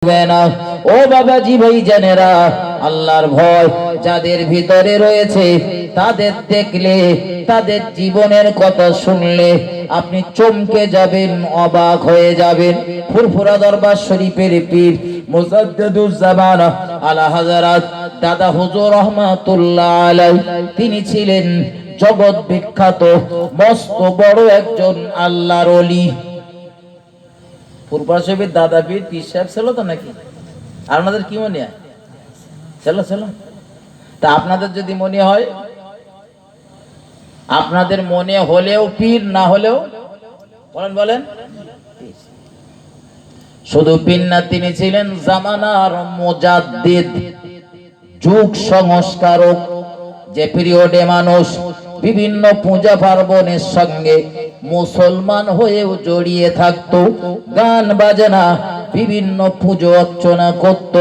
ও বাবাজি ভাইজানেরা, আল্লাহর ভয় যাদের ভিতরে রয়েছে তাদের দেখলে, তাদের জীবনের কথা শুনলে আপনি চমকে যাবেন, অবাক হয়ে যাবেন। ফুরফুরা দরবার শরীফের পীর মুজাদ্দিদুজ্জামান আলা হযরত দাদা হুজুর রহমাতুল্লাহ আলাইহি, তিনি ছিলেন জগৎ বিখ্যাত মস্ত বড় একজন আল্লাহর ওলি। ফুরফুরা শরীফের দাদা পীর পীর সাহেব ছিল তো নাকি? আপনাদের কি মনে হয়? চলো চলো, তা আপনাদের যদি মনে হয়, আপনাদের মনে হলেও পীর, না হলেও বলেন বলেন, শুধু পীর না, তিনি ছিলেন জামানার মুজাদ্দিদ, যুগ সংস্কারক। যে পিরিয়ডে মানুষ বিভিন্ন পূজা পার্বণের সঙ্গে মুসলমান হয়েও জড়িয়ে থাকতো, গান বাজনা বিভিন্ন পুজো অর্চনা করত,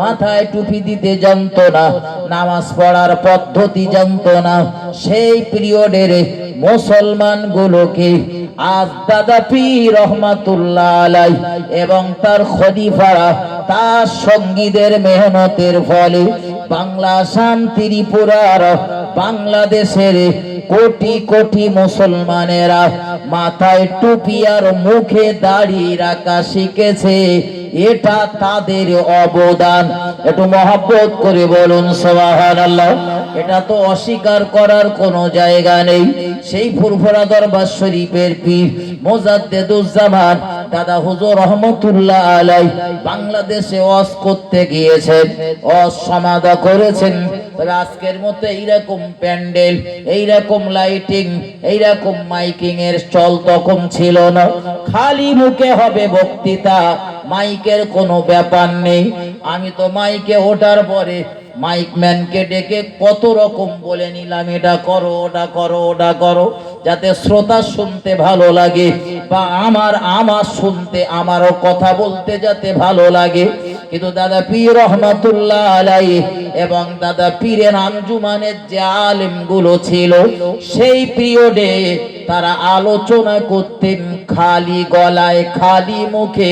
মাথায় টুপি দিতে জানতো না, নামাজ পড়ার পদ্ধতি জানতো না, সেই পিরিয়ডের মুসলমান গুলোকে আজ দাদা পীর রহমাতুল্লাহ আলাইহি এবং তার খলিফারা, তার সঙ্গীদের মেহনতের ফলে বাংলা, আসাম, ত্রিপুরার, বাংলাদেশের কোটি কোটি মুসলমানেরা মাথায় টুপি আর মুখে দাড়ি রাখা শিখেছে। এটা তাদের অবদান। একটু মহব্বত করে বলুন সুবহানাল্লাহ। এটা তো অস্বীকার করার কোনো জায়গা নেই। সেই ফুরফুরা দরবার শরীফের পীর মুজাদ্দিদুজ্জামান দাদা হুজুর রহমাতুল্লাহ আলাইহি বাংলাদেশে ওয়াজ করতে গিয়েছেন, ওয়াজ সমাধা করেছেন। তবে আজকের মতো এইরকম প্যান্ডেল, এইরকম লাইটিং, এইরকম মাইকিং এর চল তখন ছিল না। খালি মুখে হবে বক্তৃতা, মাইকের কোনো ব্যাপার নেই। আমি তো মাইকে ওঠার পরে মাইক ম্যানকে ডেকে কত রকম বলে নিলাম, এটা করো, ওটা করো, ওটা করো, যাতে শ্রোতা শুনতে ভালো লাগে, বা আমার শুনতে, আমারও কথা বলতে যাতে ভালো লাগে। কিন্তু দাদা পীর রহমাতুল্লাহ আলাইহি এবং দাদা পীরের আঞ্জুমানের যে আলেম গুলো ছিল, সেই পিরিয়ডে তারা আলোচনা করতেন খালি গলায়, খালি মুখে,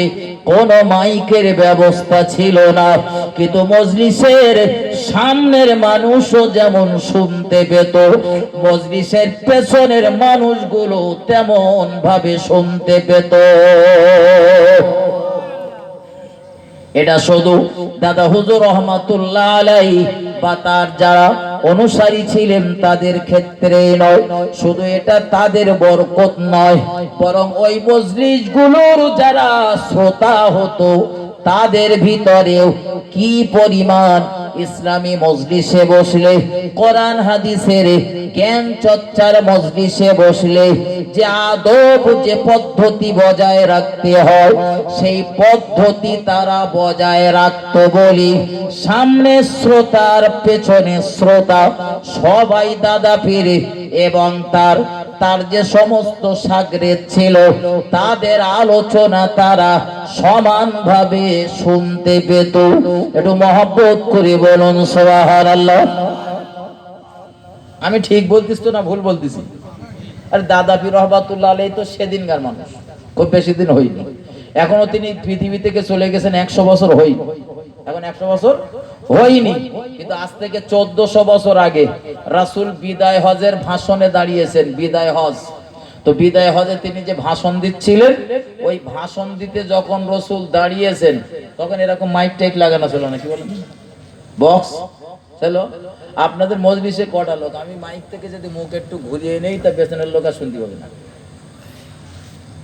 কোনো মাইকের ব্যবস্থা ছিল না। কিন্তু মজলিসের সামনের মানুষও যেমন শুনতে পেত, মজলিসের পেছনের মানুষগুলো তেমন ভাবে শুনতে পেত। এটা শুধু দাদা হুজুর রহমাতুল্লাহ আলাইহি বা তার যারা অনুসারী ছিলেন তাদের ক্ষেত্রে নয়, শুধু এটা তাদের বরকত নয়, বরং ওই মজলিসগুলোর যারা শ্রোতা হতো তাদের ভিতরেও কি পরিমাণ ইসলামী মজলিসে বসলে, কোরআন হাদিসের জ্ঞান চর্চার মজলিসে বসলে যে আদব, যে পদ্ধতি বজায় রাখতে হয়, সেই পদ্ধতি তারা বজায় রাখত বলি সামনে শ্রোতার পেছনে শ্রোতা সবাই দাদা পীর এবং তার যে সমস্ত শাগরেদ ছিল তাদের আলোচনা তারা সমানভাবে শুনতে পেত। একটু মহব্বত করে বলুন সুবহানাল্লাহ। আমি ঠিক বলতেছি তো না ভুল বলতেছি? আর দাদা পীর রহমাতুল্লাহ আলাইহি তো সেদিনকার মানুষ, খুব বেশি দিন হয়নি। এখনো তিনি পৃথিবী থেকে চলে গেছেন 100 বছর হয়নি, এখন 100 বছর হয়নি। কিন্তু আজ থেকে 1400 বছর আগে রাসূল বিদায় হজের ভাষণে দাঁড়িয়েছেন, বিদায় হজ। তো বিদায় হজে তিনি যে ভাষণ দিচ্ছিলেন, ওই ভাষণ দিতে যখন রাসূল দাঁড়িয়েছেন তখন এরকম মাইক টাইক লাগানো ছিল না, কি বলেন, বক্স ছিল। আপনাদের মজলিসে কটা লোক? আমি মাইক থেকে যদি মুখ একটু ঘুরিয়ে নেই তা পেছনের লোক আর শুনতে পাবে না,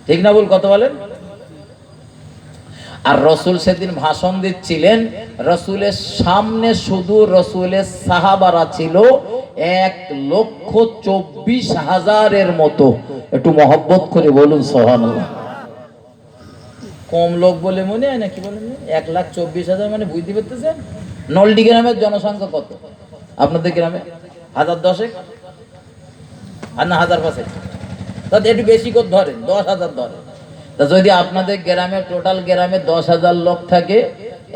ঠিক না ভুল কত বলেন? আর রসুল সেদিন ভাষণ দিচ্ছিলেন, রসুলের সামনে শুধু রসুলের সাহাবারা ছিল 1,24,000 মতো। একটু মহব্বত করে বলুন সুবহানাল্লাহ। কম লোক বলে মনে হয় না, কি বলেন? 1,24,000 মানে বুঝতে পারতেছেন? নলডি গ্রামের জনসংখ্যা কত আপনাদের গ্রামে? 1010 আর না 1005? তাতে একটু বেশি করে ধরেন, 10,000 ধরেন। তা যদি আপনাদের গ্রামে টোটাল গ্রামে 10,000 লোক থাকে,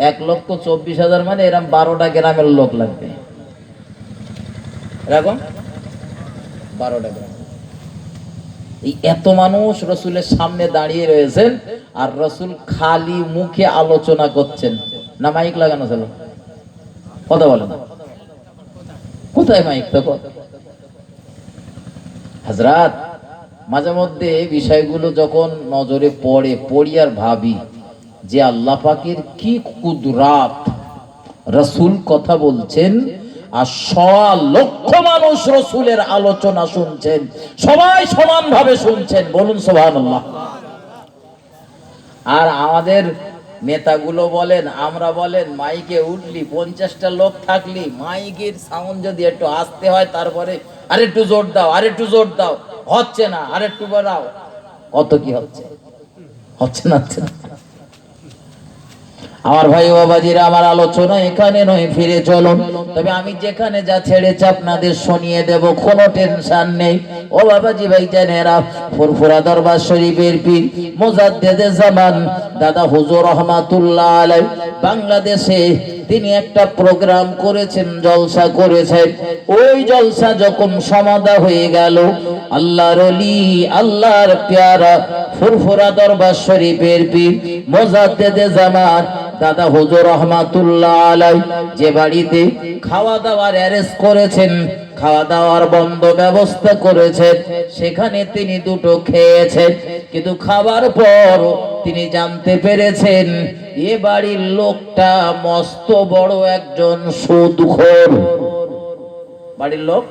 1,24,000 মানে এরকম 12টা গ্রামের লোক লাগবে, এরকম 12টা গ্রাম। এই এত মানুষ রসুলের সামনে দাঁড়িয়ে রয়েছেন আর রসুল খালি মুখে আলোচনা করছেন। না মাইক লাগানো ছিল? কথা বলেন, কোথায় মাইক? তখন হাজরাত মাঝে মধ্যে বিষয়গুলো যখন নজরে পড়ি আর ভাবি যে আল্লাহ পাকের কি কুদরাত। রসুল কথা বলছেন আর 1.25 লক্ষ মানুষ রসুলের আলোচনা শুনছেন, সবাই সমানভাবে শুনছেন, বলুন সুবহানাল্লাহ। আর আমাদের নেতাগুলো বলেন, আমরা বলেন, মাইকে উঠলি 50টা লোক থাকলি মাইকের সাউন্ড যদি একটু আস্তে হয় তারপরে আরেকটু জোর দাও, আরেকটু জোর দাও, হচ্ছে না, আরেকটু বাড়াও। কত কি হচ্ছে? হচ্ছে না, হচ্ছে না। আমার ভাই বাবাজিরা, আমার আলোচনা এখানে নয়, ফিরে চলুন। তবে আমি যেখানে যা ছেড়েছি আপনাদের শুনিয়ে দেব, কোনো টেনশন নেই। ও বাবাজি ভাইজানেরা, ফুরফুরা দরবার শরীফের পীর মুজাদ্দেদে জামান দাদা হুজুর রহমাতুল্লাহ আলাইহি বাংলাদেশে তিনি একটা প্রোগ্রাম করেছেন, জলসা করেছেন। ওই জলসা যখন সমাধা হয়ে গেল, আল্লাহর ওলি, আল্লাহর পেয়ারা ফুরফুরা দরবার শরীফের পীর মুজাদ্দেদে জামান দাদা হুজুর রহমাতুল্লাহ আলাইহি যে বাড়িতে খাওয়া দাওয়ার অ্যারেঞ্জ করেছেন, খাওয়া দাওয়ার বন্ধ ব্যবস্থা করেছেন, সেখানে তিনি দুটো খেয়েছেন। কিন্তু খাবার পর তিনি জানতে পেরেছেন এ বাড়ির লোকটা মস্ত বড় একজন সুদখোর। বাড়ির লোক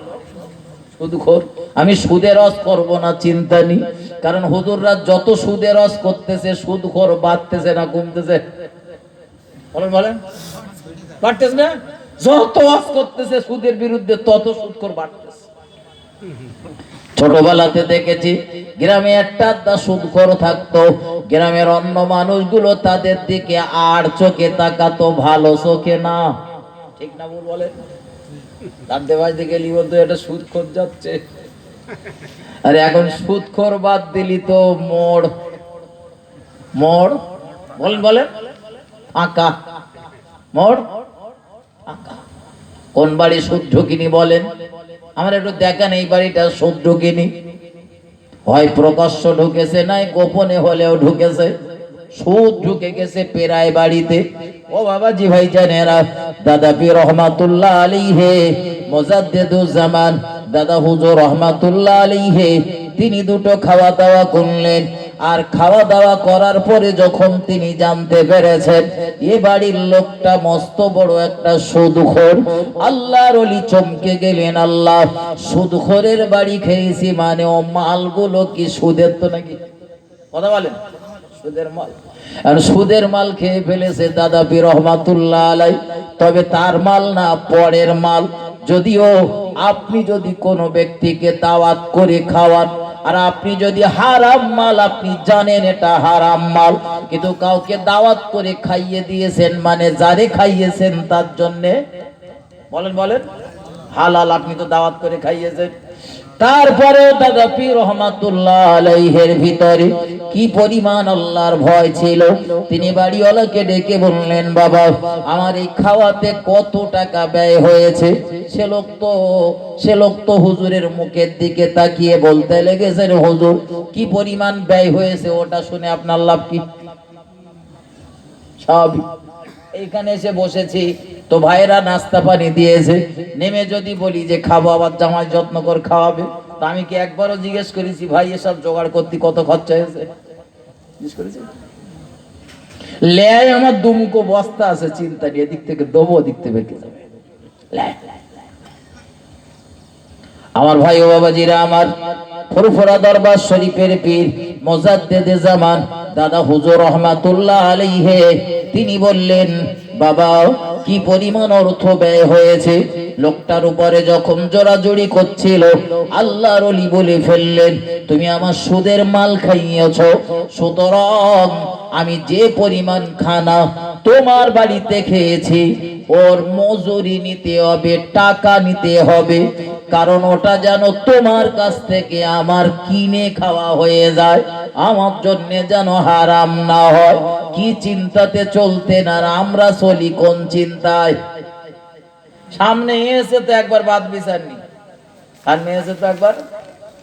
সুদখোর। আমি সুদের রস করবো না, চিন্তা নেই, কারণ হুজুররা যত সুদের রস করতেছে সুদখোর বাড়তেছে না কমতেছে? বলেন বলেন, বাড়তেছে না? যত ওয়াজ করতেছে সুদের বিরুদ্ধে তত সুদখোর বাড়তেছে। ছোটবেলাতে দেখেছি গ্রামে একটা সুদখোর থাকতো, গ্রামের অন্য মানুষগুলো তাদের দিকে আর চোখে তাকাতো, ভালো চোখে না। ঠিক না ভুল বলেন? তাদের বাড়িতে গেলি বলতো এটা সুদখোর যাচ্ছে। আরে এখন সুদখোর বাদ দিলি তো মোড় মোড়, বলেন বলেন, আঁকা মোড় আঁকা। কোন বাড়ি সুদ ঢুকিনি বলেন? আমার একটু দেখান এই বাড়িটা সুদ ঢুকিনি। হয় প্রকাশ্য ঢুকেছে, নাই গোপনে হলেও ঢুকেছে, সুদ ঢুকে গেছে পেরায় বাড়িতে। ও বাবাজি ভাইজানেরা, দাদা পীর রহমাতুল্লাহ আলাইহি মুজাদ্দেদুজ জামান দাদা হুজুর রহমাতুল্লাহ আলাইহি তিনি দুটো খাওয়া দাওয়া করলেন। আর খাওয়া দাওয়া করার পরে যখন তিনি জানতে পেরেছেন এ বাড়ির লোকটা মস্ত বড় একটা সুদখোর, আল্লাহর ওলি চমকে গেলেন। আল্লাহ, সুদখোরের বাড়ি খেয়েছি মানে ও মালগুলো কি সুদের? তো নাকি কথা বলেন, সুদের মাল। আর সুদের মাল খেয়ে ফেলেছে দাদা পীর রহমাতুল্লাহ আলাইহি। তবে তার মাল না, পরের মাল। যদিও আপনি যদি কোনো ব্যক্তিকে দাওয়াত করে খাওয়ান আর আপনি যদি হারাম মাল, আপনি জানেন এটা হারাম মাল, কিন্তু কাউকে দাওয়াত করে খাইয়ে দিয়েছেন মানে যারে খাইয়েছেন তার জন্যে বলেন বলেন হালাল, আপনি তো দাওয়াত করে খাইয়েছেন। তারপরে দাদা পীর রহমাতুল্লাহ আলাইহির ভিতরে কি পরিমাণ আল্লাহর ভয় ছিল, তিনি বাড়িওয়ালাকে ডেকে বললেন, বাবা আমার এই খাওয়াতে কত টাকা ব্যয় হয়েছে? সে লোক তো হুজুরের মুখের দিকে তাকিয়ে বলতে লেগেছেন, হুজুর কি পরিমাণ ব্যয় হয়েছে ওটা শুনে আপনার লাভ কি? স্বাভাবিক। এইখানে এসে বসেছি তো ভাইরা নাস্তা পানি দিয়েছে, নেমে যদি বলি যে খাবো, আবার জামাই যত্ন করে খাওয়াবে, তো আমি কি একবারও জিজ্ঞেস করেছি ভাই এসব জোগাড় করতে কত খরচা হয়েছে? জিজ্ঞেস করেছি? লেয় আমার দুমুকো বস্তা আছে, চিন্তা নিয়ে এদিক থেকে দেবো, ওদিক থেকে বেঁকে যাবে। আমার ভাই ও বাবাজিরা আমার, ফুরফুরা দরবার শরীফের পীর মুজাদ্দেদে জামান দাদা হুজুর রহমাতুল্লাহ আলাইহি তিনি বললেন, বাবা কি পরিমাণ অর্থ ব্যয় হয়েছে। লোকটার উপরে যখন জোরাজুরি করছিল আল্লাহর ওলি বলে ফেললেন, তুমি আমার সুদের মাল খাইয়েছো, সুতরাং আমি যে পরিমাণ খানা তোমার বাড়িতে খেয়েছি ওর মজুরি নিতে হবে, টাকা নিতে হবে, কারণ ওটা যেন তোমার কাছ থেকে আমার কিনে খাওয়া হয়ে যায়, আমার জন্য যেন হারাম না হয়। কি চিন্তাতে চলতেন আর আমরা চলি কোন চিন্তায়? সামনে এসে তো একবার বাদ বিচারনি, সামনে এসে তো একবার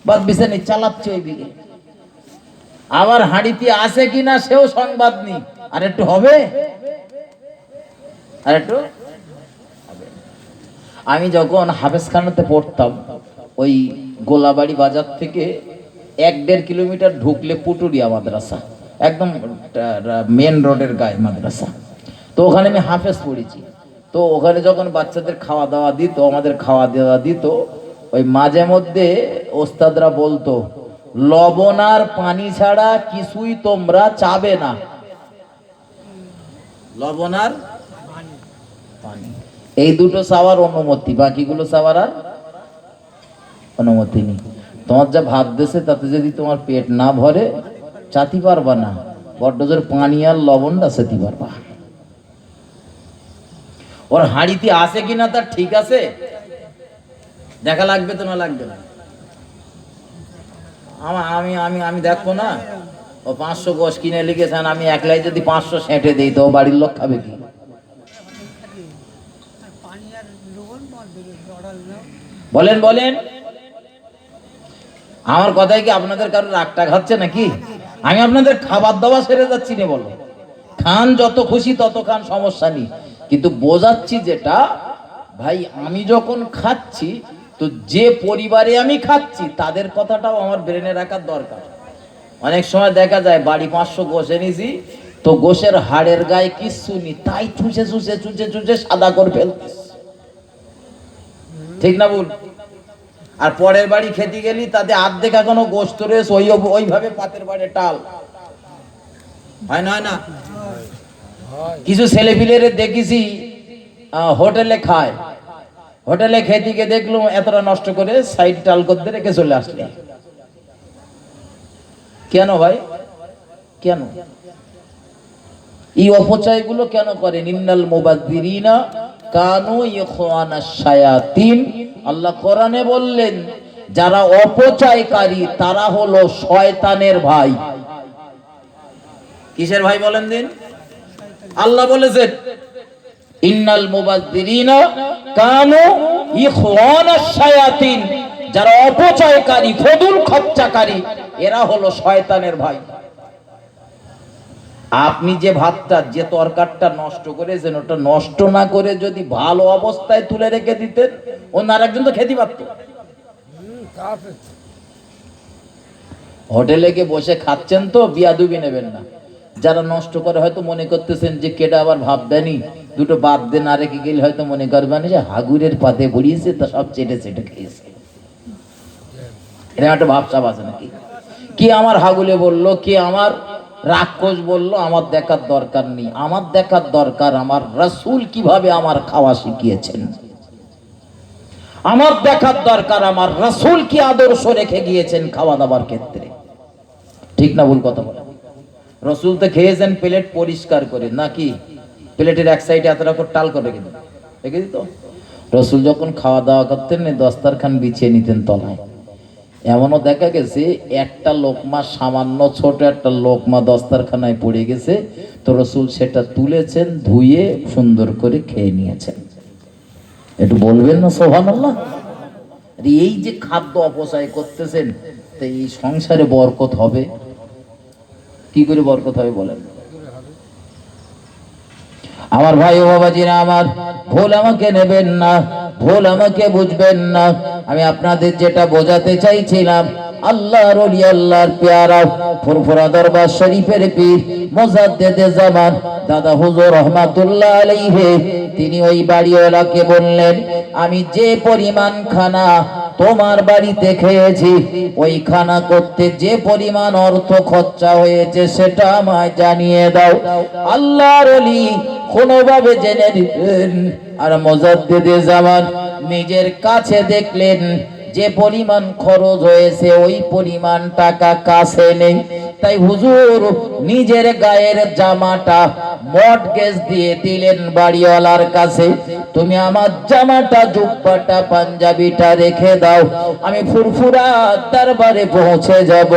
বাদ বিচারনি, চালাচ্ছে ওই দিকে। আবার হাঁড়িতে আছে কিনা সেও সংবাদ নেই। আর একটু হবে, আর একটু হবে। আমি যখন হাফেজখানাতে পড়তাম, ওই গোলাবাড়ি বাজার থেকে 1-1.5 কিলোমিটার ঢুকলে পুটুরিয়া মাদ্রাসা, একদম মেন রোডের গায়ে মাদ্রাসা। তো ওখানে আমি হাফেজ পড়েছি। তো ওখানে যখন বাচ্চাদের খাওয়া দাওয়া দিত, আমাদের খাওয়া দাওয়া দিত, ওই মাঝে মধ্যে ওস্তাদরা বলতো, লবণ আর পানি ছাড়া কিছুই তোমরা চাবে না। লবণ আর পানি, এই দুটো চাওয়ার অনুমতি, বাকিগুলো চাওয়ার আর অনুমতি নেই। তোমার যা ভাত দেশে তাতে যদি তোমার পেট না ভরে চাতি পারবা না, বড্ড জোর পানি আর লবণটা চেতে পারবা। ওর হাঁড়িতে আছে কিনা তার ঠিক আছে দেখা লাগবে তো, না লাগবে না? আমি আমি আমি দেখবো না। ও 500 গোশ কিনে লিখেছেন, আমি একলাই যদি 500 সেঁটে দিই তো বাড়ির লোক খাবে কি? বলেন বলেন, আমার কথায় কি আপনাদের কারো রাগটা খাচ্ছে নাকি? আমি আপনাদের খাবার দাবার সেরে যাচ্ছি না, বলো খান যত খুশি তত খান, সমস্যা নেই। কিন্তু বোঝাচ্ছি যেটা, ভাই আমি যখন খাচ্ছি তো যে পরিবারে আমি খাচ্ছি তাদের কথাটাও আমার ব্রেনে রাখার দরকার। অনেক সময় দেখা যায় বাড়ি 500 গোশ এনেছি, তো গোশের হাড়ের গায়ে কিচ্ছু নেই, তাই চুষে চুষে চুষে চুষে সাদা করে ফেলতিস, ঠিক না ভুল? আর পরের বাড়ি খেতে গেলি তাতে আর্ধেক এখনো গোস্ত রয়েছে, ওইভাবে পাতের বাড়ি টাল হয় না, হয় না? কিছু ছেলে পিলের দেখেছি হোটেলে খায়, হোটেলে খেতে গিয়ে দেখলাম এতটা নষ্ট করে সাইড টাল করতে রেখে চলে আসলে। কেন ভাই, কেন এই অপচয়গুলো কেন করেন? ইন্নাল মুবাযযিরিনা কানু ইখওয়ানাশ শায়াতিন। আল্লাহ কোরআনে বললেন যারা অপচয়কারী তারা হলো শয়তানের ভাই। কিসের ভাই বলেন দিন? আল্লাহ বলেছেন ইন্নাল মুবাযযিরিনা কানু ইখওয়ানাশ শায়াতিন, যারা অপচয়কারী ফজুল খরচাকারী এরা হলো শয়তানের ভাই। আপনি যে ভাতটা যে তরকারটা নষ্ট করেছেন, ওটা নষ্ট না করে যদি ভালো অবস্থায় তুলে রেখে দিতেন অন্য আরেকজন তো খেতে পারত। হোটেলে গিয়ে বসে খাচ্ছেন তো বিয়াদুবি নেবেন না। যারা নষ্ট করে হয়তো মনে করতেছেন যে কেডা আবার ভাববেনি, দুটো বাদ দেন না রেখে গেলে হয়তো মনে করবেন যে হাগুরের পাতে পড়িয়েছে তা সব চেটে চেটে খেয়েছে। এটা একটা ভাবসাব আছে নাকি? কে আমার হাগুলে বললো, কে আমার রাক্ষস বললো, আমার দেখার দরকার নেই। আমার দেখার দরকার আমার রাসূল কিভাবে আমার খাওয়া শিখিয়েছেন। আমার দেখার দরকার আমার রাসূল কি আদর্শ রেখে গিয়েছেন খাওয়া দাবার ক্ষেত্রে, ঠিক না ভুল কথা বলে? রাসূল তো খেয়েছেন প্লেট পরিষ্কার করে, নাকি প্লেটের এক সাইডে এতটা করে টাল করে রেখে দিত? রাসূল যখন খাওয়া দাওয়া করতেন দস্তরখান বিছিয়ে নিতেন তলায়। এমনও দেখা গেছে একটা লোকমা, সামান্য ছোট একটা লোকমা দস্তরখানায় পড়ে গেছে, তো রাসূল সেটা তুলেছেন, ধুয়ে সুন্দর করে খেয়ে নিয়েছেন। একটু বলবেন না সুবহানাল্লাহ? এই যে খাদ্য অপচয় করতেছেন, তো এই সংসারে বরকত হবে কি করে? বরকত হবে বলেন? আমার ভাই ও বাবাজিরা আমার, ভুল আমাকে নেবেন না, ভুল আমাকে বুঝবেন না। আমি আপনাদের যেটা বোঝাতে চাইছিলাম, আল্লাহর ওলি, আল্লাহর পেয়ারা ফুরফুরা দরবার শরীফের পীর মুজাদ্দিদে জামান দাদা হুজুর রহমাতুল্লাহ আলাইহি, তিনি ওই বাড়িওয়ালাকে বললেন, আমি যে পরিমাণ খানা তোমার বাড়িতে খেয়েছি, ওই খানা করতে যে পরিমাণ অর্থ খরচা হয়েছে সেটা আমায় জানিয়ে দাও। আল্লাহর ওলি কোনোভাবে জেনে নিলেন, আর মুজাদ্দিদে জামান নিজের কাছে দেখলেন যে পরিমাণ খরচ হয়েছে ওই পরিমাণ টাকা কাছে নেই। তাই হুজুর নিজের গায়ের জামাটা মর্টগেজ দিয়ে দিলেন বাড়িওয়ালার কাছে, তুমি আমার জামাটা, জুব্বাটা, পাঞ্জাবিটা রেখে দাও, আমি ফুরফুরা দরবারে পৌঁছে যাব,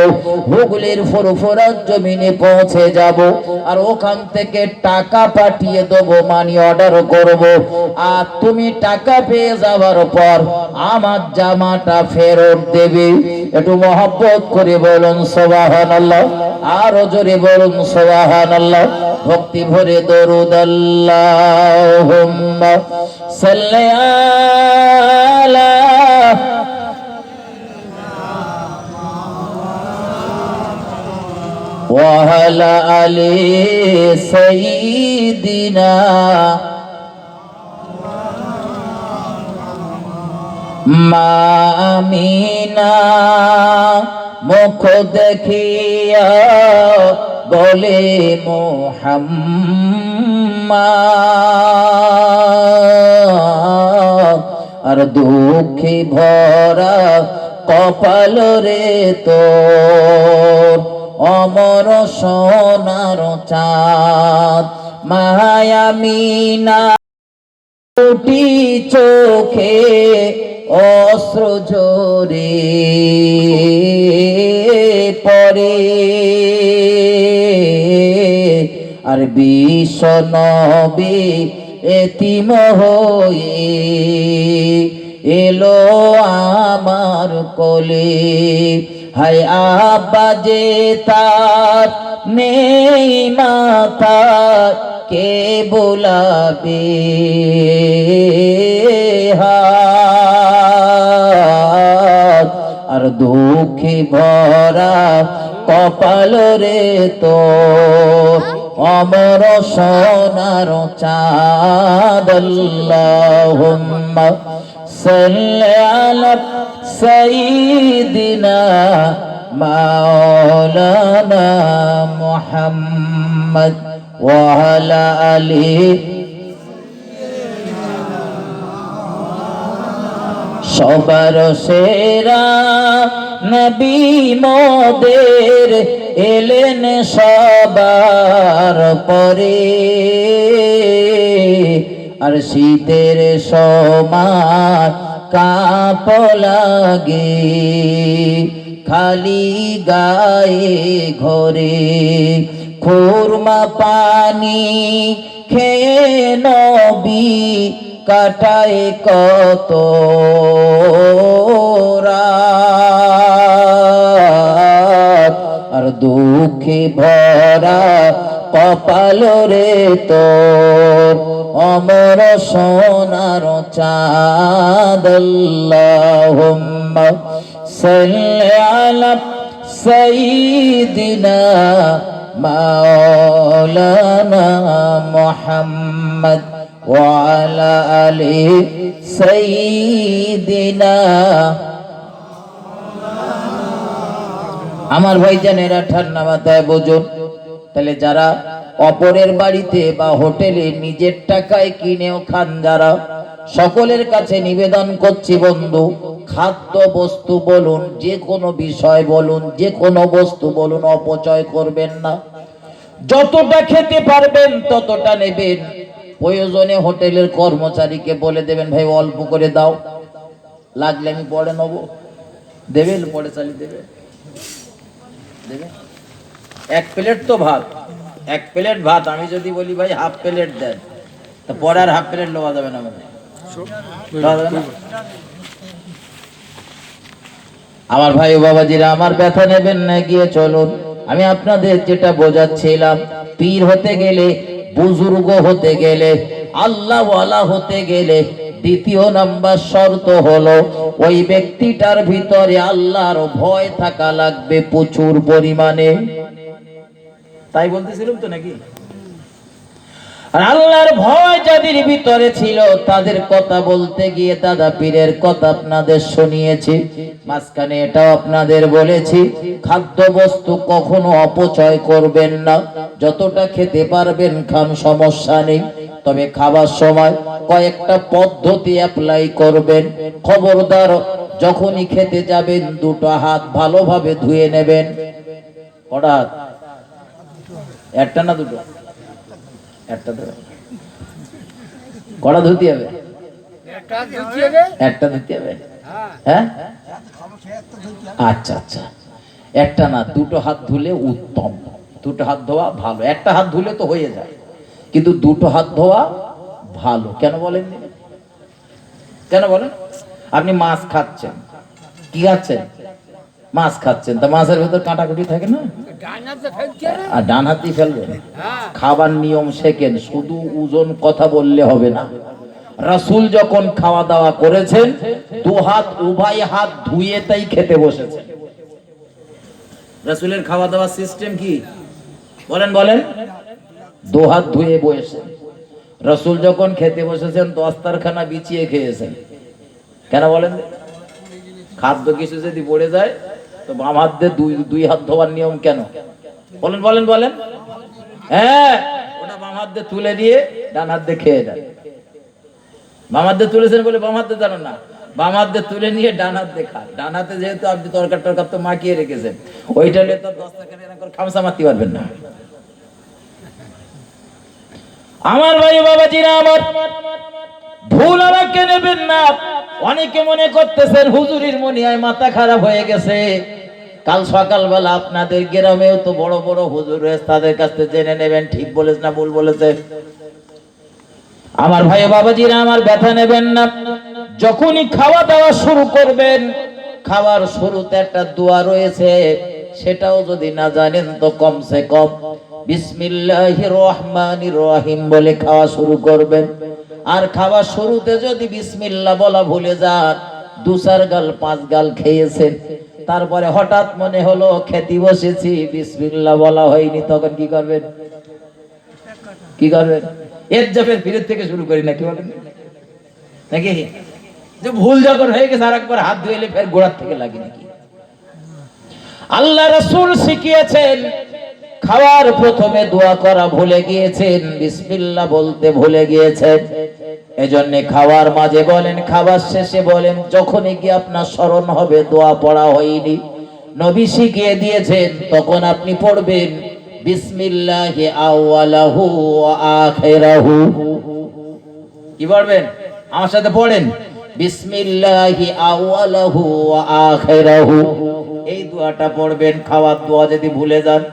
হুগলির ফুরফুরা জমিনে পৌঁছে যাব, আর ওখান থেকে টাকা পাঠিয়ে দেবো, মানি অর্ডার করব, আর তুমি টাকা পেয়ে যাওয়ার পর আমার জামাটা টাকাটা ফেরত দেবে। একটু মহব্বত করে বলুন সুবহানাল্লাহ, আরো জোরে বলুন সুবহানাল্লাহ। ভক্তি ভরে দরুদ আল্লাহুম্মা সাল্লি আলা ওয়া আলা আলি সাইয়্যিদিনা মা আমিনা। মুখ দেখিয়া বলে মুহাম্মদ, আর দুঃখে ভরা কপাল রে তোর, অমর সোনার চাঁদ মায়ামিনা। দুটি চোখে অশ্রু ঝরে পড়ে, আর বিশ্ব নবী এতিম হয়ে এলো আমার কোলে। হায় আব্বা যে তার নেই মাতা, কে বোলাবে হাত, আর দুঃখে ভরা কপাল রে তোর, অমর সোনার চাঁদ। আল্লাহুম্মা সাল্লি আলা সাইয়্যিদিনা মাওলানা মুহাম্মদ ওয়া আলা আলিহি। সবার সেরা নবী মোদের এলেন সবার পরে, আর শীতের সময় কাঁপ লাগে খালি গায়ে ঘরে। খুরমা পানি খেয়ে নবী কাটায় কত রাত, আর দুঃখে ভরা কপাল রে তোর, অমর সোনার চাঁদ। আল্লাহুম্মা সাল্লি আলা সাইয়্যিদিনা মাওলানা মুহাম্মদ ওয়া আলা আলি সাইয়্যিদিনা। আমার ভাইজানেরা ঠান্ডা মাথায় বুঝুন, তাহলে যারা অপরের বাড়িতে বা হোটেলে নিজের টাকায় কিনেও খান যারা, সকলের কাছে নিবেদন করছি বন্ধু, খাদ্য বস্তু বলুন, যে কোনো বিষয় বলুন, যে কোনো বস্তু বলুন, অপচয় করবেন না। যতটা খেতে পারবেন ততটা নেবেন। প্রয়োজনে হোটেলের কর্মচারীকে বলে দেবেন, ভাই অল্প করে দাও, লাগলে আমি পরে নেবো, দেবেন, পরে চালিয়ে দেবে দেবে। এক প্লেট তো ভাত, এক প্লেট ভাত আমি যদি বলি ভাই হাফ প্লেট দেন, তা পরে আর হাফ প্লেট নেওয়া যাবে না, মানে আমার ভাই ও বাবাজিরা, আমার ব্যথা নেবেন না, গিয়ে চলুন। আমি আপনাদের যেটা বোঝাচ্ছিলাম, পীর হতে গেলে, বুজুর্গ হতে গেলে, আল্লাহ ওয়ালা হতে গেলে দ্বিতীয় নাম্বার শর্ত হলো ওই ব্যক্তিটার ভিতরে আল্লাহর ভয় থাকা লাগবে প্রচুর পরিমাণে। তাই বলতেছিলাম তো নাকি? আর আল্লাহর ভয় যাদের ভিতরে ছিল তাদের কথা বলতে গিয়ে দাদা পীরের কথা আপনাদের শুনিয়েছি, মাঝখানে এটাও আপনাদের বলেছি, খাদ্য বস্তু কখনো অপচয় করবেন না। যতটা খেতে পারবেন খান, সমস্যা নেই, তবে খাবার সময় কয়েকটা পদ্ধতি অ্যাপ্লাই করবেন। খবরদার, যখনই খেতে যাবেন দুটো হাত ভালোভাবে ধুয়ে নেবেন। কটা হাত? একটা না দুটো? একটা ধরে কড়া ধুতে হবে, একটা ধুতে হবে। হ্যাঁ, আচ্ছা আচ্ছা, একটা না দুটো হাত ধুলে উত্তম। দুটো হাত ধোয়া ভালো, একটা হাত ধুলে তো হয়ে যায়, কিন্তু দুটো হাত ধোয়া ভালো। কেন বলেন? কেন বলেন? আপনি মাছ খাচ্ছেন, কি খাচ্ছেন? মাছ খাচ্ছেন। তা মাছের ভেতর কাঁটাকুটি থাকে না? আর ডান হাত দিয়ে ফেলবেন। খাবার নিয়ম শেখেন, শুধু ওজন কথা বললে হবে না। রাসূল যখন খাওয়া দাওয়া করেছেন, দু হাত উভয় হাত ধুয়ে তাই খেতে বসেছেন। রাসূলের খাওয়া দাওয়ার সিস্টেম কি বলেন বলেন? দু হাত ধুয়ে বসেছেন। রাসূল যখন খেতে বসেছেন দস্তারখানা বিছিয়ে খেয়েছেন। কেন বলেন? খাদ্য কিছু যদি পড়ে যায় তো বাম হাত দিয়ে দুই হাত ধোয়ার নিয়ম কেন বলেন বলেন বলেন? হ্যাঁ, ওটা বাম হাত দিয়ে তুলে দিয়ে ডান হাত দিয়ে খেয়ে দেন। বাম হাত দিয়ে তুলেছেন বলে বাম হাত দিয়ে জানো না, বাম হাত দিয়ে তুলে নিয়ে ডান হাত দিয়ে খান। ডান হাতে যেহেতু আপনি তরকার তো মাখিয়ে রেখেছেন, ওইটা নিয়ে তো দস্তারখানা এরকম করে খামসা মারতে পারবেন না। আমার ভাই বাবাজিরা আমার, ভুল আমাকে নেবেন না। অনেকে মনে করতেছেন হুজুরির মনে হয় মাথা খারাপ হয়ে গেছে। কাল সকালবেলা আপনাদের গ্রামেও তো বড় বড় হুজুর রয়েছে, তাদের কাছ থেকে জেনে নেবেন ঠিক বলেছে না ভুল বলেছে। আমার ভাই বাবাজিরা আমার, ব্যথা নেবেন না। যখনই খাওয়া দাওয়া শুরু করবেন, খাওয়ার শুরুতে একটা দোয়া রয়েছে, সেটাও যদি না জানেন তো কমসে কম বিসমিল্লাহির রহমানির রহিম বলে খাওয়া শুরু করবেন। আর খাওয়ার শুরুতে যদি বিসমিল্লাহ বলা ভুলে যান, দু চার গাল পাঁচ গাল খেয়েছেন, তারপরে হঠাৎ মনে হলো খেতে বসেছি বিসমিল্লাহ বলা হয়নি, তখন কি করবেন? কি করবেন? এর জাফের ফিরের থেকে শুরু করি নাকি বলেন নাকি? যে ভুল যখন হয়ে গেছে আর একবার হাত ধুইলে ফের গোড়ার থেকে লাগে নাকি? আল্লাহ রাসূল শিখিয়েছেন খাওয়ার প্রথমে দোয়া করা ভুলে গিয়েছেন, বিসমিল্লাহ বলতে ভুলে গিয়েছেন। এজন্য খাওয়ার মাঝে বলেন, খাবার শেষে বলেন, যখনই কি আপনার স্মরণ হবে দোয়া পড়া হয়নি, নবী শিখিয়ে দিয়েছেন, তখন আপনি পড়বেন বিসমিল্লাহি আউয়ালাহু ওয়া আখিরাহু। কি পড়বেন? আমার সাথে পড়েন, বিসমিল্লাহি আউয়ালাহু ওয়া আখিরাহু। এই দোয়াটা পড়বেন খাওয়ার দোয়া যদি ভুলে যান।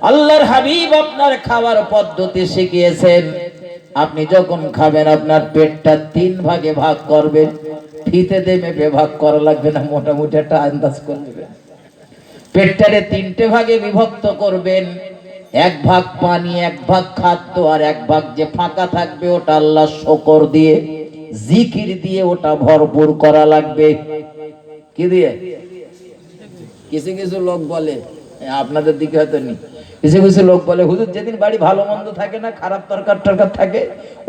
আল্লাহর হাবিব আপনার খাওয়ার পদ্ধতি শিখিয়েছেন, আপনি যখন খাবেন আপনার পেটটা তিন ভাগে ভাগ করবেন। ফিতে দিয়ে মেপে ভাগ করা লাগবে না, মোটামুটি একটা আন্দাজ করে নেবেন। পেটটারে তিনটে ভাগে বিভক্ত করবেন, এক ভাগ পানি, এক ভাগ খাদ্য, আর এক ভাগ যে ফাঁকা থাকবে ওটা আল্লাহর শুকর দিয়ে জিকির দিয়ে ওটা ভরপুর করা লাগবে। কি দিয়ে? কিছু কিছু লোক বলে, আপনাদের দিকে হয়তো নেই, কিছু কিছু লোক বলে হুজুর যেদিন বাড়ি ভালো মন্দ থাকে না, খারাপ তরকার টরকার থাকে,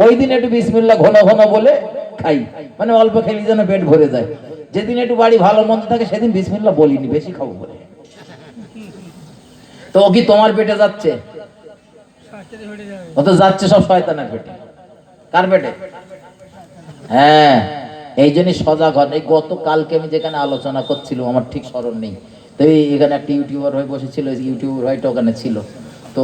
ওই দিন একটু বিসমিল্লাহ ঘন ঘন বলে খাই, মানে অল্প খেলি যেন পেট ভরে যায়। যেদিন একটু বাড়ি ভালো মন্দ থাকে সেদিন বিসমিল্লাহ বলিনি, বেশি খাবো বলে। তো ও কি তোমার পেটে যাচ্ছে? ও তো যাচ্ছে সব শয়তানের পেটে। কার পেটে? হ্যাঁ, এই জন্যই সজাগ হন। এই গতকালকে আমি যেখানে আলোচনা করছিলাম, আমার ঠিক স্মরণ নেই, তো এখানে একটা ইউটিউবার হয়ে বসেছিল, ইউটিউবার হয়তো ওখানে ছিল। তো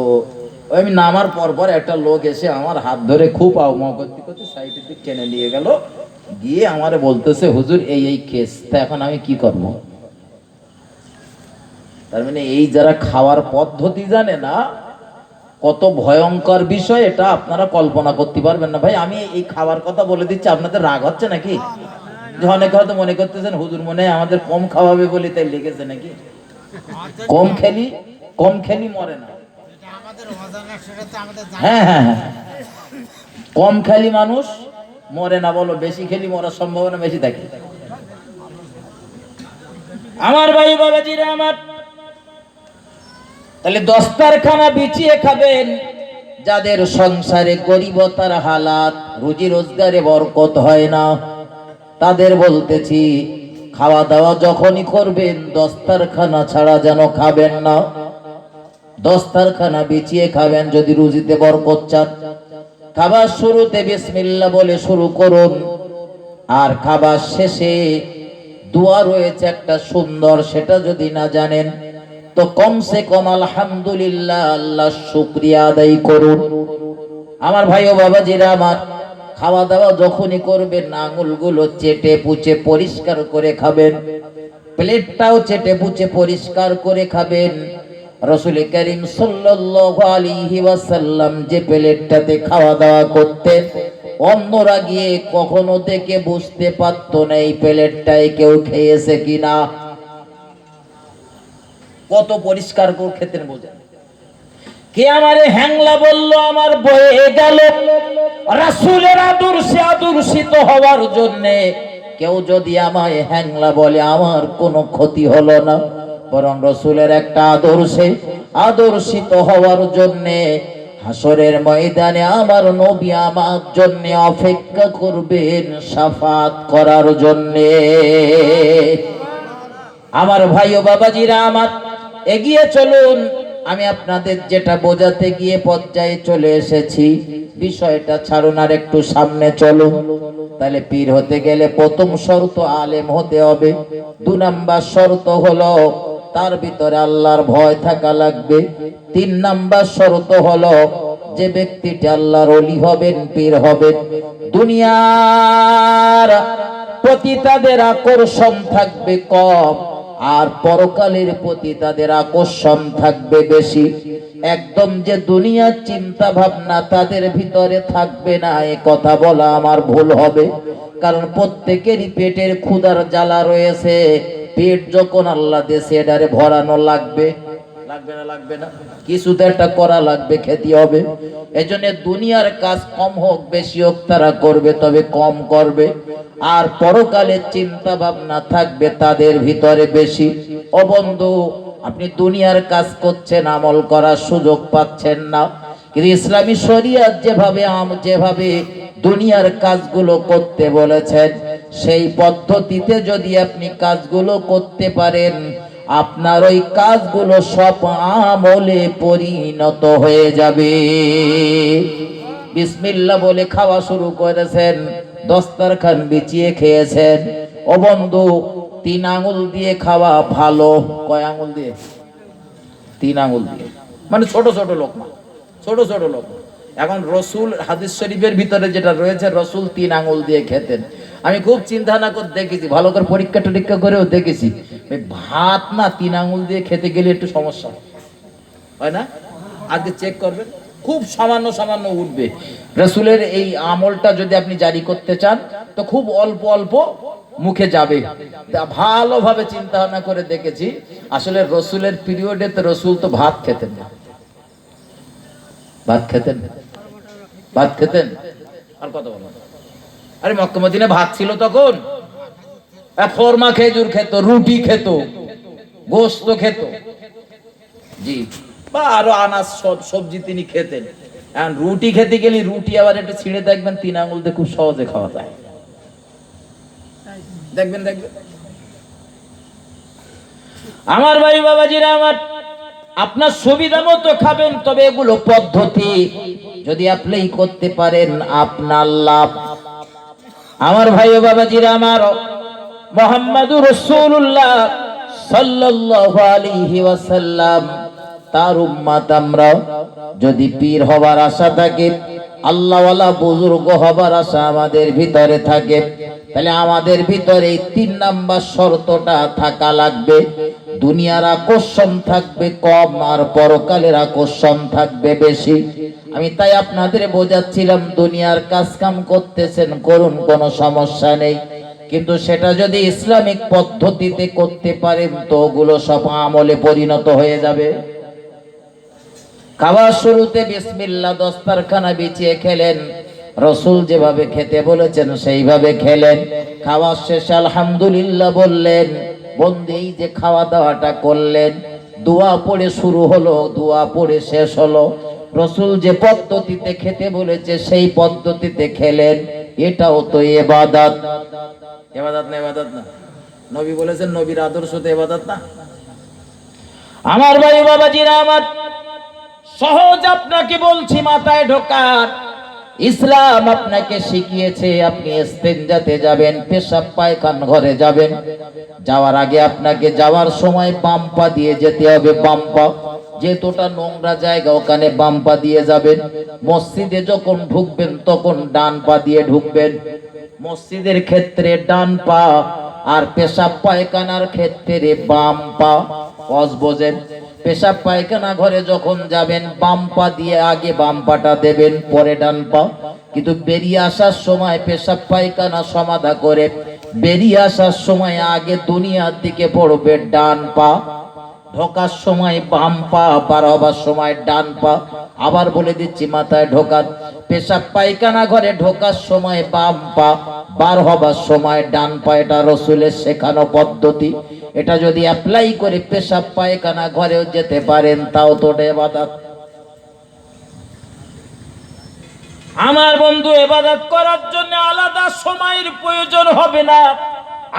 আমি নামার পর পর একটা লোক এসে আমার হাত ধরে খুব আহ্বান করতে করতে সাইডের দিক টেনে নিয়ে গেল, গিয়ে আমারে বলতেছে হুজুর এই কেস, তা এখন আমি কি করব? তার মানে এই যারা খাওয়ার পদ্ধতি জানে না, কত ভয়ঙ্কর বিষয় এটা আপনারা কল্পনা করতে পারবেন না। ভাই আমি এই খাওয়ার কথা বলে দিচ্ছি, আপনাদের রাগ হচ্ছে নাকি? যে অনেকে হয়তো মনে করতেছেন হুজুর মনে হয় আমাদের কম খাওয়াবে বলে তাই লেগেছে নাকি? কম খেলি মরে না। হ্যাঁ হ্যাঁ হ্যাঁ, কম খেলি মানুষ মরে না, বলো বেশি খেলি মরার সম্ভাবনা বেশি থাকে। আমার ভাই বাবাজিরা আমার, তাহলে দস্তারখানা বিছিয়ে খাবেন। যাদের সংসারে গরিবতার হালাত, রুজি রোজগারে বরকত হয় না, তাদের বলতেছি খাওয়া দাওয়া যখনই করবেন দস্তারখানা ছাড়া যেন খাবেন না। দস্তারখানা বিছিয়ে খাবেন যদি রুজিতে বরকত চান। খাবার শুরুতে বিসমিল্লাহ বলে শুরু করুন, আর খাবার শেষে দোয়া রয়েছে একটা সুন্দর, সেটা যদি না জানেন তো কমসে কম আলহামদুলিল্লাহ আল্লাহ শুকরিয়া আদায় করুন। আমার ভাই ও বাবাজিরা আমার, খাওয়া দাওয়া যখনই করবেন আঙুলগুলো চেটে পুচে পরিষ্কার করে খাবেন, প্লেটটাও চেটে পুচে পরিষ্কার করে খাবেন। রাসূল করিম সাল্লাল্লাহু আলাইহি ওয়াসাল্লাম যে প্লেটটাতে খাওয়া দাওয়া করতেন অন্যরা গিয়ে কখনো দেখে বুঝতে পারতো না এই প্লেটটাই কেউ খেয়েছে কিনা। কত পরিষ্কার করে খেতেন বোঝেন। কে আমারে হ্যাংলা বলল, আমার বয়ে গেল রাসূলের আদর্শে আদর্শিত হওয়ার জন্য। কেউ যদি আমায় হ্যাংলা বলে আমার কোনো ক্ষতি হলো না, বরং রাসূলের একটা আদর্শে আদর্শিত হওয়ার জন্য হাসরের ময়দানে আমার নবী আমার জন্য অপেক্ষা করবেন শাফাত করার জন্য। আমার ভাই ও বাবাজিরা আমার, এগিয়ে চলুন। আমি আপনাদের যেটা বোঝাতে গিয়ে পর্যায়ে চলে এসেছি, বিষয়টা ছাড়ুন আর একটু সামনে চলুন। তাহলে পীর হতে গেলে প্রথম শর্ত আলেম হতে হবে। 2 নাম্বার শর্ত হলো তার ভিতরে আল্লাহর ভয় থাকা লাগবে। 3 নাম্বার শর্ত হলো যে ব্যক্তিটি আল্লাহর ওলি হবেন, পীর হবেন, দুনিয়ার প্রতি তাদের আকর্ষণ থাকবে কম, আর পরকালের প্রতি তাদের আকর্ষণ থাকবে বেশি। একদম যে দুনিয়ার চিন্তা ভাবনা তাদের ভিতরে থাকবে না, এ কথা বলা আমার ভুল হবে। কারণ প্রত্যেকেরই পেটের ক্ষুধার জ্বালা রয়েছে। পেট যখন আল্লাহ দেশে এটারে ভরানো লাগবে, লাগবে না লাগবে না, কিছু তো একটা করা লাগবে, খেতে হবে। এজন্য দুনিয়ার কাজ কম হোক বেশি হোক তারা করবে, তবে কম করবে। আর পরকালের চিন্তা ভাবনা থাকবে তাদের ভিতরে বেশি। ও বন্ধু, আপনি দুনিয়ার কাজ করছেন, আমল করার সুযোগ পাচ্ছেন না, কিন্তু ইসলামী শরিয়ত যেভাবে দুনিয়ার কাজগুলো করতে বলেছেন, সেই পদ্ধতিতে যদি আপনি কাজগুলো করতে পারেন, আপনার ওই কাজগুলো সব আমলে পরিণত হয়ে যাবে। বিসমিল্লাহ বলে খাওয়া শুরু করেছেন, দস্তরখান বিছিয়ে খেয়েছেন। ও বন্ধু, 3 আঙ্গুল দিয়ে খাওয়া ভালো। কয় আঙ্গুল দিয়ে? 3 আঙ্গুল দিয়ে, মানে ছোট ছোট লোকমা, ছোট ছোট লোকমা। এখন রসুল হাদিস শরীফের ভিতরে যেটা রয়েছে, রসুল 3 আঙ্গুল দিয়ে খেতেন। আমি খুব চিন্তা না করে দেখেছি, ভালো করে পরীক্ষা টরীক্ষা করেও দেখেছি, ভাত না 3 আঙ্গুল দিয়ে খেতে গেলে একটু সমস্যা হয় না? আজকে চেক করবেন, খুব সামান্য সামান্য উঠবে। রসুলের এই আমলটা যদি আপনি জারি করতে চান তো খুব অল্প অল্প মুখে যাবে। ভালোভাবে চিন্তা ভাবনা করে দেখেছি, আসলে রসুলের পিরিয়ডে তো রসুল তো ভাত খেতেন না। ভাত খেতেন, ভাত খেতেন। আর কথা বলো, আরে মক্কা মদিনায় ভাত ছিল তখন? ফরমা খেজুর খেত, রুটি খেত, গোশত খেত, জি, বা আরো আনাজ সবজি তিনি খেতেন। এখন রুটি খেতে গেলে রুটি আবার একটু ছিঁড়ে দেখবেন 3 আঙ্গুল দিয়ে খুব সহজে খাওয়া যায়। দেখবেন দেখবেন আমার ভাই বাবাজিরা আমার, আপনার সুবিধা মতো খাবেন, তবে এগুলো পদ্ধতি যদি আপনি করতে পারেন আপনার লাভ। আমার ভাই ও বাবাজিরা আমার, মুহাম্মাদুর রাসূলুল্লাহ সাল্লাল্লাহু আলাইহি ওয়াসাল্লাম তার উম্মত আমরা। যদি পীর হবার আশা থাকে, আল্লাহওয়ালা বুজুর্গ হবার আশা আমাদের ভিতরে থাকে, তাহলে আমাদের ভিতরে 3 নাম্বার শর্তটা থাকা লাগবে। দুনিয়ার আকর্ষণ থাকবে কম, আর পরকালের আকর্ষণ থাকবে বেশি। আমি তাই আপনাদের বোঝাচ্ছিলাম, দুনিয়ার কাজ কাম করতেছেন করুন, কোনো সমস্যা নেই, কিন্তু সেটা যদি ইসলামিক পদ্ধতিতে করতে পারেন তো ওগুলো সব আমলে পরিণত হয়ে যাবে। খাওয়ার শুরুতে বিসমিল্লাহ, দস্তরখানা বিছিয়ে খেলেন, রসুল যেভাবে খেতে বলেছেন সেইভাবে খেলেন। খাওয়ার শেষে আলহামদুলিল্লাহ বললেন। বন্ধু, এই যে খাওয়া দাওয়াটা করলেন, দোয়া পড়ে শুরু হলো, দোয়া পড়ে শেষ হলো, রসুল যে পদ্ধতিতে খেতে বলেছে সেই পদ্ধতিতে খেলেন, এটাও তো ইবাদত। ইবাদত না? ইবাদত না? নবী বলেছেন, নবীর আদর্শ তো ইবাদত না? আমার ভাই বাবাজিরা আমার, সহজ আপনাকে বলছি মাথায় ঢোকার। ইসলাম আপনাকে শিখিয়েছে আপনি ইস্তেঞ্জাতে যাবেন, পেশাব পায়খানা ঘরে যাবেন, যাওয়ার আগে আপনাকে যাওয়ার সময় বাম পা দিয়ে যেতে হবে। বাম পা, যেহেতুটা নোংরা জায়গা ওখানে বাম পা দিয়ে যাবেন। মসজিদে যখন ঢুকবেন তখন ডান পা দিয়ে ঢুকবেন। মসজিদের ক্ষেত্রে ডান পা, আর পেশাব পায়খানার ক্ষেত্রে বাম পা। ওয়াজ বোঝেন? পেশাব পায়খানা ঘরে যখন যাবেন বাম পা দিয়ে আগে বাম পাটা দেবেন, পরে ডান পা। কিন্তু বেরিয়ে আসার সময় পেশাব পায়খানা সমাধা করে বেরিয়ে আসার সময় আগে দুনিয়ার দিকে পড়বে ডান পা, ঢোকার সময় বাম পা, বার হবার সময় ডান পা। আবার বলে দিচ্ছি, মাথায় ঢোকার পেশাব পায়খানা ঘরে ঢোকার সময় বাম পা, বার হবার সময় ডান পা। এটা রসুলের শেখানো পদ্ধতি। এটা যদি অ্যাপ্লাই করে পেশাব পায়খানা ঘরেও যেতে পারেন, তাও তো ইবাদত। আমার বন্ধু, ইবাদত করার জন্য আলাদা সময়ের প্রয়োজন হবে না।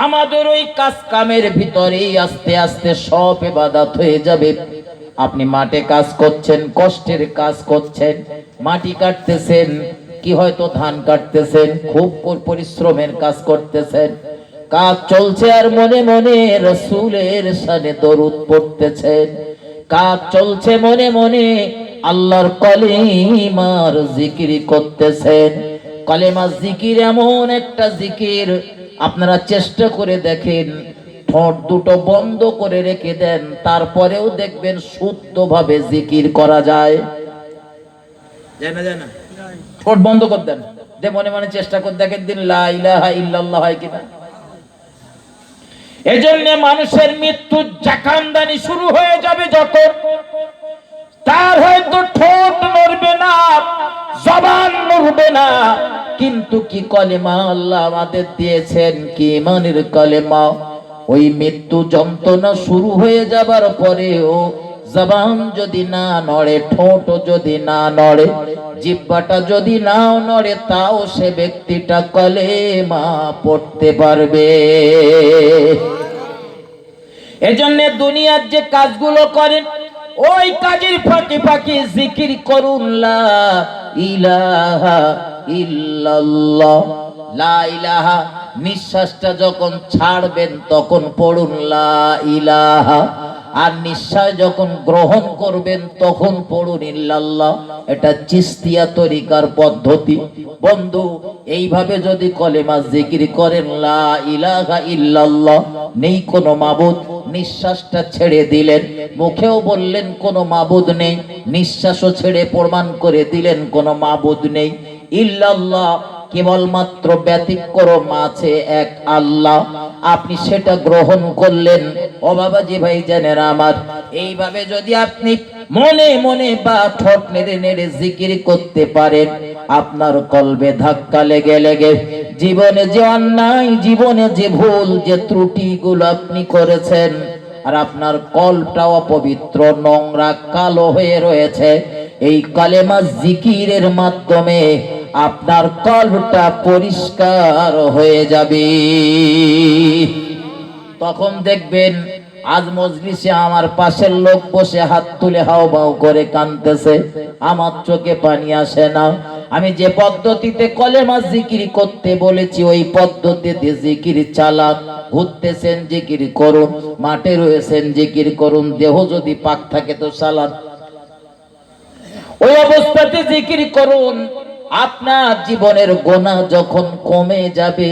আমাদের ওই কাজ কামের ভিতরেই আস্তে আস্তে সব ইবাদত হয়ে যাবে। আপনি মাঠে কাজ করছেন, কষ্টের কাজ করছেন, মাটি কাটতেছেন, কি হয়তো ধান কাটতেছেন, খুব পরিশ্রমের কাজ করতেছেন, কাজ চলছে আর মনে মনে রাসূলের শানে দরুদ পড়তেছেন। কাজ চলছে মনে মনে আল্লাহর কলিমার জিকির করতেছেন। কলিমা জিকির এমন একটা জিকির, আপনারা চেষ্টা করে দেখেন, ঠোঁট দুটো বন্ধ করে রেখে দেন, তারপরেও দেখবেন শুদ্ধভাবে জিকির করা যায়। যায় না? ঠোঁট বন্ধ করে দেন, যে মনে মনে চেষ্টা করে দেখেন দিন লা ইলাহা ইল্লাল্লাহ হয় কিনা। এজন্য মানুষের মৃত্যু জাকামদানি শুরু হয়ে যাবে যখন, তার হয়তো ঠোঁট নড়বে না, জবান নড়বে না, কিন্তু কি কলেমা আল্লাহ আমাদের দিয়েছেন, কি ইমানের কলেমা। ওই মৃত্যু যন্ত্রণা শুরু হয়ে যাবার পরেও জবান যদি না নড়ে, ঠোঁট যদি না নড়ে, জিহ্বাটা যদি নাও নড়ে, তাও সে ব্যক্তিটা কলেমা পড়তে পারবে। এজন্য দুনিয়ার যে কাজগুলো করেন, ওই কাজের ফাঁকে ফাঁকে জিকির করুন লা ইলাহা ইল্লাল্লাহ। লা ইলাহা, নিঃশ্বাসটা যখন ছাড়বেন তখন পড়ুন লা ইলাহা, আর নিঃশ্বাস যখন গ্রহণ করবেন তখন পড়ুন ইল্লাল্লাহ। এটা চিশতিয়া তরিকার পদ্ধতি। বন্ধু, এইভাবে যদি কলেমা জিকির করেন লা ইলাহা ইল্লাল্লাহ, নেই কোনো মাবুদ, নিঃশ্বাসটা ছেড়ে দিলেন, মুখেও বললেন কোনো মাবুদ নেই, নিঃশ্বাসও ছেড়ে প্রমাণ করে দিলেন কোনো মাবুদ নেই। ইল্লাল্লাহ, কেবলমাত্র ব্যতিক্রম আছে এক আল্লাহ, আপনি সেটা গ্রহণ করলেন। ও বাবাজি ভাই জানেন আমার, এইভাবে যদি আপনি মনে মনে বা ঠোঁট নেড়ে নেড়ে জিকির করতে পারেন, আপনার কলবে ধাক্কা লেগে লেগে জীবনে যে অন্যায়, জীবনে যে ভুল, যে ত্রুটিগুলো আপনি করেছেন, আর আপনার কলটাও অপবিত্র, নোংরা, কালো হয়ে রয়েছে, এই কালেমা জিকিরের মাধ্যমে আপনার কলবটা পরিষ্কার হয়ে যাবে। তখন দেখবেন আজ মজলিসে আমার পাশের লোক বসে হাত তুলে হাওমাও করে কাঁদতেছে, আমার চোখে পানি আসে না। আমি যে পদ্ধতিতে কলেমা জিকির করতে বলেছি, ওই পদ্ধতিতে জিকির চালান। ঘুরতেছেন জিকির করুন, মাঠে রয়েছেন জিকির করুন, দেহ যদি পাক থাকে তো চালান, ওই অবস্থাতে জিকির করুন। আপনার জীবনের গোনা যখন কমে যাবে,